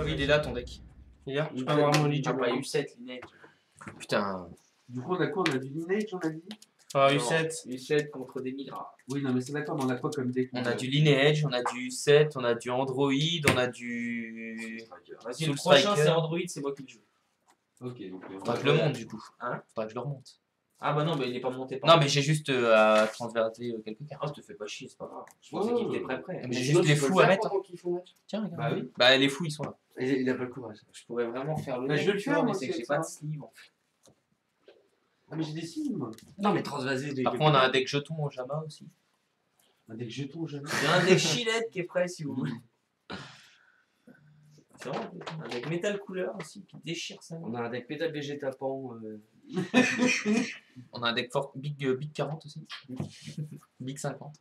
Oui, il est là ton deck. Hier, je peux avoir mon lit. J'ai pas U7 Lineage. Putain. Du coup, on a quoi? On a du Lineage, on a dit? Ah, Non, U7. U7 contre des Migras. Oui, non, mais c'est d'accord, mais on a quoi comme deck? On a du Lineage, on a du 7, on a du Android, on a du. Vas-y, Soul le prochain Striker. c'est Android, c'est moi qui le joue. Ok, donc. Faudra que je le monte du coup. Hein? Faudra que je le remonte. Ah bah non, mais il est pas monté par Non, mais j'ai juste à transverser quelques cartes. Ah, te fais pas chier, c'est pas grave. Je pensais qu'il était prêt. Mais j'ai juste les fous à mettre. Tiens, regarde. Bah oui. Bah, les fous ils sont là. Il a pas le courage. Je pourrais vraiment faire le Mais je vais le faire, mais moi, c'est que c'est j'ai ça. pas de sleeve en fait. Ah, mais j'ai des signes, moi. Non, mais transvaser. Par contre, on a un deck jeton au Jama aussi. Un deck jetons, jamais. J'ai un deck Chilette qui est prêt si vous voulez. C'est vrai, un deck métal couleur aussi qui déchire ça. On a un deck pétale végétapant. On a un deck fort Big 40 aussi. Big 50.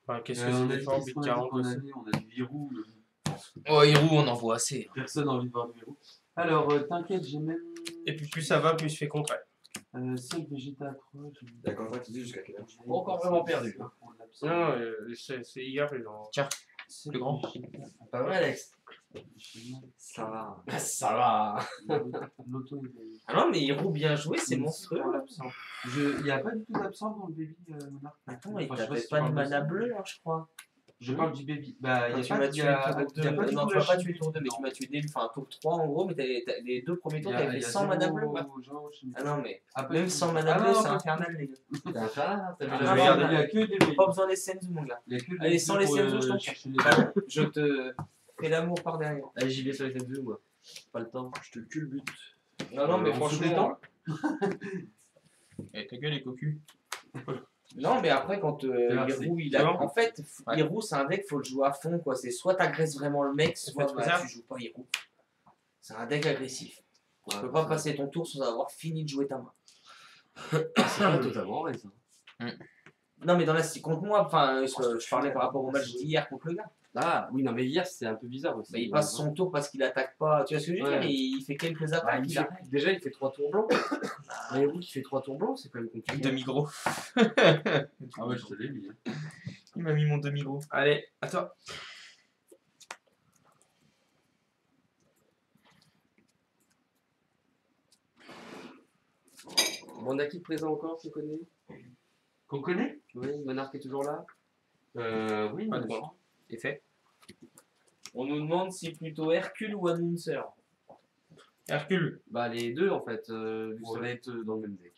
Ouais, qu'est-ce que On c'est a des dit forts qu'est-ce Big qu'on a dit 40 qu'on aussi. avait? On a du Virou. Oh, Hiro, on en voit assez. Personne n'a envie de voir du Virou. Alors, t'inquiète, j'ai même. Et puis plus ça va, plus je fais contraire. 5 Vegeta approche. D'accord, toi, tu dis jusqu'à quelle heure J'ai encore vraiment perdu. Non, Non, c'est hier, genre. Plus grand. Pas vrai, Alex? Ça va. Ça va. L'auto, Ah non, mais Hiro bien joué, c'est il monstrueux. Il n'y a pas du tout d'absent dans le baby Monarch. Attends, il Enfin, je sais t'avait si pas tu de parles mana ça. bleu, hein, je crois. Je parle du baby. Bah, il Quand y tu a m'as pas tué il y a- tour il y a pas 2. du Non, tout tu la m'as pas chimie. tué tour 2, mais tu m'as tué tour 3 en gros, mais les deux premiers tours, Il y a- t'avais il y fait a 100 mana zéro bleu. genre chimie. Ah non, mais Ah, pas même du tout. sans mana Ah, bleu, non, c'est pas- infernal, les gars. T'as un chat, t'as vu Ah, la non, regarde. Il y a que des baby. Pas besoin des senzu, mon gars. Il y a que des Allez, baby sans les pour, senzu, je t'en chercher les Bah, je te fais l'amour par derrière. Allez, j'y vais sur les deux, moi. Pas le temps. Je te culbute. Non, non, mais En dessous des franchement. Eh, ta gueule est cocu. Non, mais après, quand Merci. Hiro, il C'est a. bon En fait, Ouais. Hiro, c'est un deck, faut le jouer à fond, quoi. C'est soit t'agresses vraiment le mec, soit tu fais bah, ça tu joues pas Hiro. C'est un deck agressif. Tu peux pas passer ton tour sans avoir fini de jouer ta main. C'est pas totalement vrai, ça. Non, mais dans la contre moi, enfin, je parlais par rapport au match d'hier contre le gars. Ah, oui, non, mais hier, c'était un peu bizarre aussi. Bah, il passe son tour parce qu'il attaque pas. Tu vois ce que je veux dire? Ouais. Il fait quelques Ah, attaques. il arrête. déjà, il fait 3 tours blancs. Un héros qui fait 3 tours blancs, c'est quand même compliqué. Demi-gros. Ah ouais, je te l'ai mis. hein. Il m'a mis mon demi-gros. Allez, à toi. Bon, qui présent encore, tu connais? Qu'on connaît? Oui, Monarch est toujours là. Oui, Pas de mais quoi. Et fait. On nous demande si plutôt Hercule ou Announcer. Hercule. Bah, les deux, en fait, vu que ça Ouais. va être dans le même deck.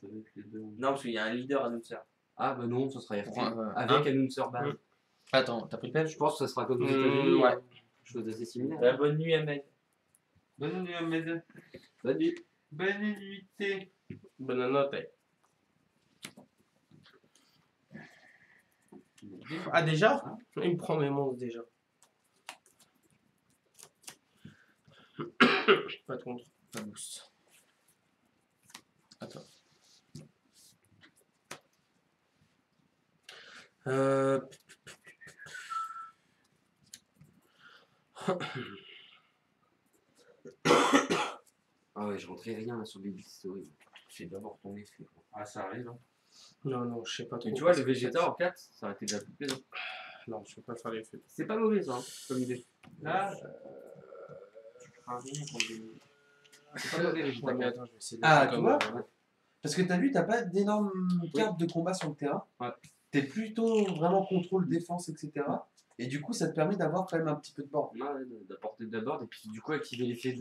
ça va être les deux. Non, parce qu'il y a un leader Announcer. Ah, bah non, ce sera Hercule. Ouais, Avec Announcer base. Attends, t'as pris le pêche? Je pense que ça sera comme aux Mmh, États-Unis. ouais. Chose assez similaire. La bonne nuit, Ahmed. Bonne nuit, Ahmed. Salut. Bonne nuitée. Bonne note. Ah, déjà? Il me prend mes monstres déjà. Pas de contre. Pas boost. Attends. Ah ouais, je rentrais rien là, sur Baby Story. Fais d'abord ton effet. Ah, ça arrive. Hein. Non, non, je sais pas trop. Mais tu vois, le Vegeta en 4, ça aurait été déjà plus plaisant. Non, je peux pas faire l'effet. C'est pas mauvais ça, hein, comme idée. Là, C'est pas mauvais, Vegeta Ouais, mais 4. attends, je vais essayer de Ah, faire tu comme, vois parce que t'as vu, t'as pas d'énormes cartes de combat sur le terrain. Ouais. T'es plutôt vraiment contrôle, défense, etc. Et du coup, ça te permet d'avoir quand même un petit peu de bord. Ouais, d'apporter de la board et puis du coup activer l'effet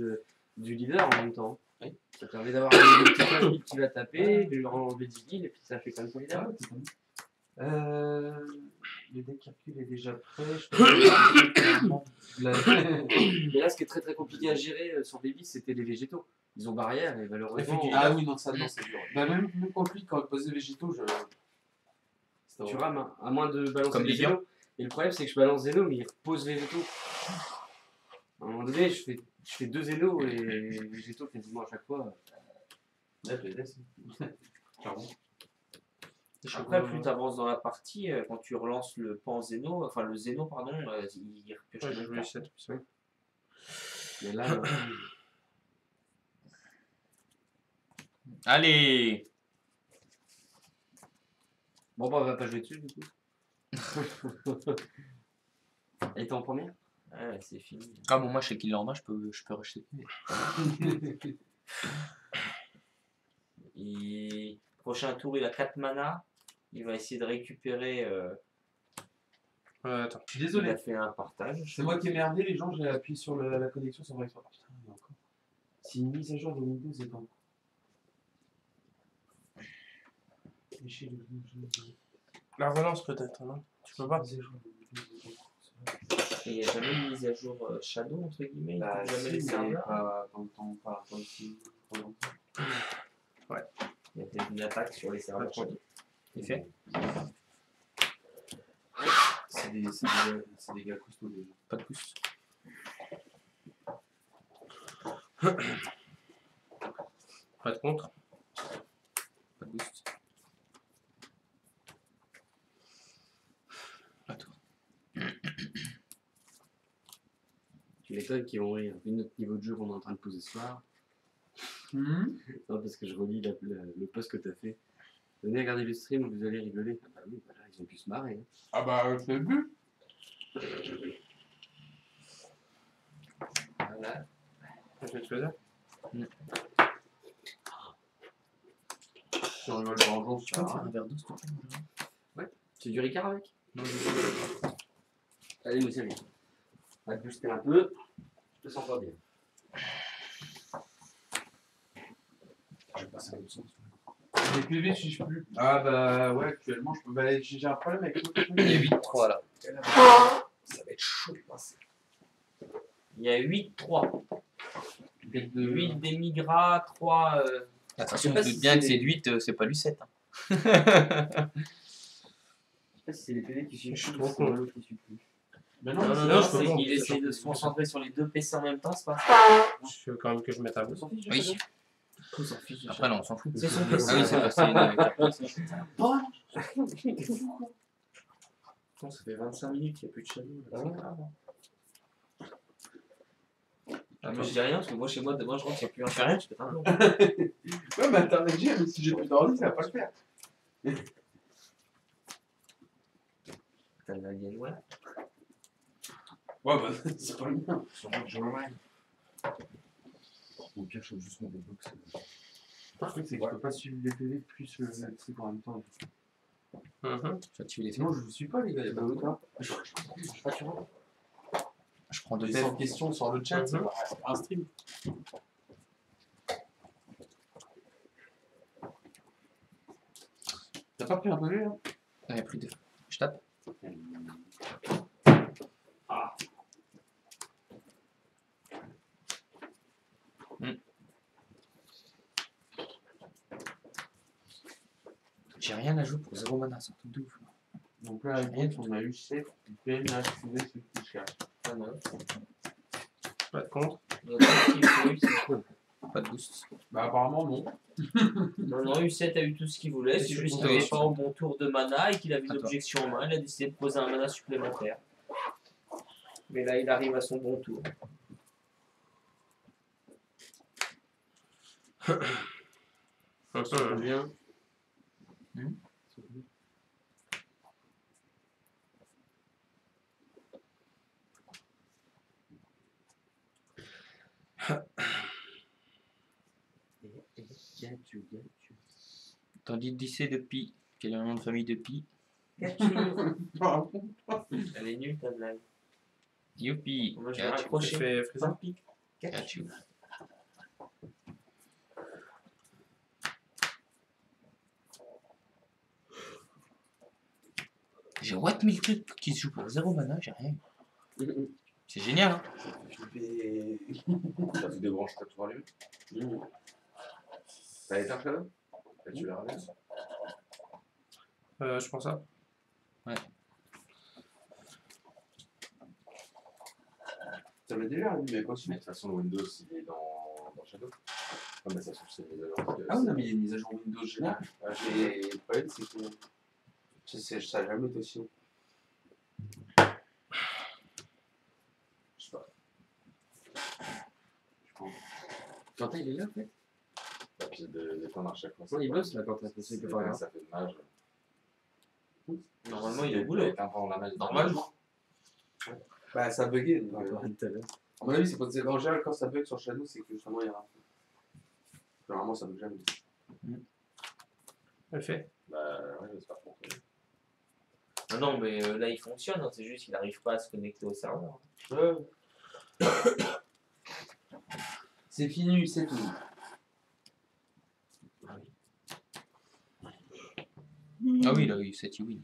du leader en même temps. Oui. Ça permet d'avoir le petit clavier qui va taper, de lui enlever 10 kills et puis ça fait quand même son leader. Le deck Hercule est déjà prêt. Je peux Mais là, ce qui est très très compliqué à gérer sur Baby, c'était les végétaux. Ils ont barrière et malheureusement. Ah oui, non, ça, non, c'est dur. Bah, même contre lui, quand il posait végétaux, Tu rames, hein, à moins de balancer Comme les les liens. Zéno. Et le problème, c'est que je balance Zéno, mais il repose végétaux. À un moment donné, je fais 2 Zéno et végétaux quasiment à chaque fois. Là, je les laisse. Clairement. Après, plus tu avances dans la partie, quand tu relances le pan Zeno, enfin le Zeno, pardon, il repioche Ouais, les j'ai mêmes voulu cartes. 7 options. Mais là, Allez! bon, bah, on va pas jouer dessus du coup. Elle était en première? Ouais, c'est fini. Ah bon, moi je sais qu'il est en main, je peux racheter. Prochain tour, il a 4 mana. Il va essayer de récupérer. Attends. Je suis Il désolé. a fait un partage. C'est moi qui ai merdé, les gens, j'ai appuyé sur la connexion sans vrai. Putain, il y a encore. C'est une mise à jour de Windows, c'est quand La relance peut-être, non? Tu peux pas? Et il n'y a jamais une mise à jour Shadow, entre guillemets. Bah, Il faut jamais les si, mais serveurs. pas dans le temps, pas aussi trop longtemps. Il y a peut-être une attaque sur les serveurs Shadow. C'est fait. C'est des gars costauds déjà. Pas de pouce. Pas de contre. Pas de boost. Attends. Tu m'étonnes qu'ils vont rire. Vu notre niveau de jeu qu'on est en train de poser ce soir. Non, parce que je relis le post que tu as fait. Venez regarder le stream, vous allez rigoler. Ah bah oui, voilà, ils ont pu se marrer. Hein. Ah bah, c'est le but. Voilà. Je vais te faire. Si on rigole pas en jour, Tu peux me faire un verre d'eau, s'il te plaît? C'est du Ricard avec Non, Allez, nous allons. On va booster un peu. Je te sens pas bien. je vais passer à l'autre sens. Les PV, si je peux. Ah bah ouais, actuellement, je peux. Bah, j'ai un problème avec l'autre. Il y a 8-3 là. Ça va être chaud de passer. Il y a 8-3. De... 8 des Migra, 3. Attention, pas je doute si bien c'est que c'est 8, c'est pas lui 7. Hein. Je sais pas si c'est les PV qui suivent. Je suis plus, trop c'est con. l'autre qui suit plus. Mais Non, non, non, non, je peux c'est pas, qu'il c'est essaie sûr de que se c'est concentrer sur les deux PC en même temps, c'est pas Je veux quand même que je mette un boost. Oui. On s'en fiche. Après, non, on s'en fout. C'est son Ah PC. oui, c'est passé une carte. Putain, ça fait 25 minutes qu'il n'y a plus de Shadow. là, c'est grave, hein. Ah, mais je dis rien parce que moi chez moi demain je rentre, il n'y a plus un fait rien, je fais un long. Ouais, mais internet j'ai, mais si j'ai plus d'ordi, ça va pas le faire. T'as l'alien, ouais. Ouais, bah, c'est pas le mien. Au pire, je trouve juste mon débox. Le truc, c'est que je peux pas suivre les PV plus le truc en même temps. Ça, tu les fais. Sinon, je vous suis pas, les gars, y'a pas d'autre. Je prends 2 Les dev. 100 questions sur le chat, c'est pas un stream. T'as pas pris un PV, hein? Il n'y a plus de. Je tape. J'ai rien à jouer pour 0 mana, c'est un truc de ouf. Donc là, avec Rien Box, on a eu 7, PM a activé ce petit chat. Ah non. Pas de contre. Donc, U7 Pas de boost. Bah, apparemment, non. non, non, U7 a eu tout ce qu'il voulait, c'est juste qu'il Oui, n'avait pas au bon tour de mana et qu'il avait une Attends. objection en main, il a décidé de poser un mana supplémentaire. Mais là, il arrive à son bon tour. Bien. Tandis lycée de Pi. Quel est le nom de famille de Pi? Elle est nulle ta blague. Youpi. Moi je vais Catch. raccrocher. Fais Freeza. Catch you. J'ai what 1000 trucs qui se jouent pour 0 mana, j'ai rien. C'est génial, hein. Ça te débranche ta tour allumée. T'as éteint Shadow? Et tu la rallumes? Je pense ça. Ça m'a déjà allumé, quoi. Mais de toute façon, Windows, il est dans Shadow. Ah, mais ça se trouve, c'est une mise à jour. Ah oui, non, mais il y a une mise à jour Windows générale. Ouais, Et le problème, c'est que ça n'a jamais été aussi haut. je sais pas. Je pense. Quentin, il est là, en fait. Et puis d'éteindre à chaque fois. Non, il bosse là, Quentin. C'est que pas Ça fait de mage. Normalement, il est au boulot. Normalement. Normalement. Bah, ça a bugué. On en parlait tout à l'heure. À mon avis, c'est pas. En général, quand ça bug sur Shadow, c'est que justement, il y a un. Normalement, ça bug jamais. Elle fait. Bah, ouais, j'espère pour toi. Ah non, mais là il fonctionne, hein, c'est juste qu'il n'arrive pas à se connecter au serveur. C'est fini, c'est tout. Ah oui, là, oui, 7 win.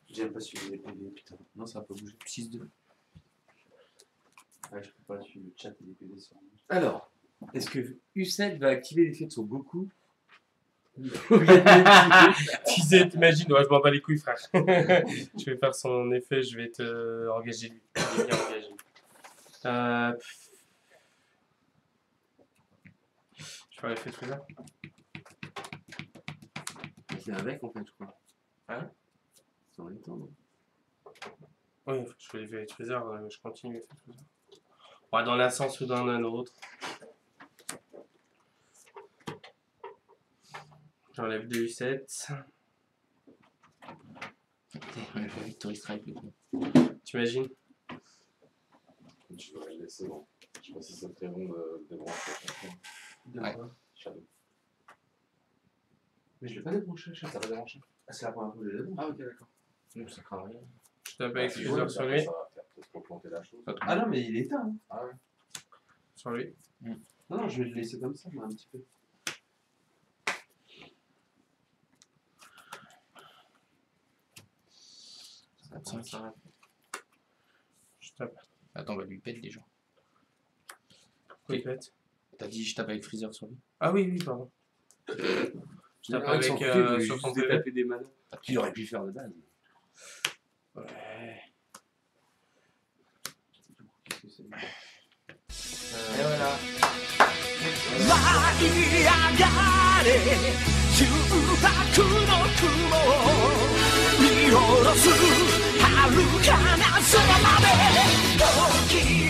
J'aime pas suivre les PV, putain. Non, ça va pas bouger. 6-2. Ouais, je peux pas suivre le chat et les PV sur. Alors, est-ce que U7 va activer l'effet de son Goku? T'imagines, ouais, je m'en bats les couilles, frère. Je vais faire son effet, je vais te engager lui. Il est bien engagé. Je vais l'effet de Freezer. C'est avec en fait, je crois. Hein? C'est en même temps, non? Oui, je fais l'effet de Freezer, je continue l'effet de Freezer. Ouais, dans l'un sens ou dans un autre. J'enlève 2 U7. Victory Strike, le coup. T'imagines? Je vais le laisser, bon. Je sais pas si c'est très bon de débrancher. Ouais. Shadow. Mais je l'ai pas débranché, Ça va débrancher. Ah, c'est la première fois que je l'ai débranché. Ah, ok, d'accord. Donc ça craint rien. Je tape avec Ah, Freezer sur lui. Ça va faire peut-être replanter la chose. Ah non, mais il est éteint. Hein. Ah ouais. Sur lui. Non, non, je vais le laisser comme ça, moi, un petit peu. Je tape. Attends, on va lui pète déjà. Quoi, il pète? T'as dit je tape avec Freezer sur lui. Ah oui, oui, pardon. Je tape avec sur son PV. taper des manas. Qu'il aurait pu faire de base. Ouais. Qu'est-ce que c'est? Et voilà. 舞い上がれ重薄の雲見下ろす遥かな空まで時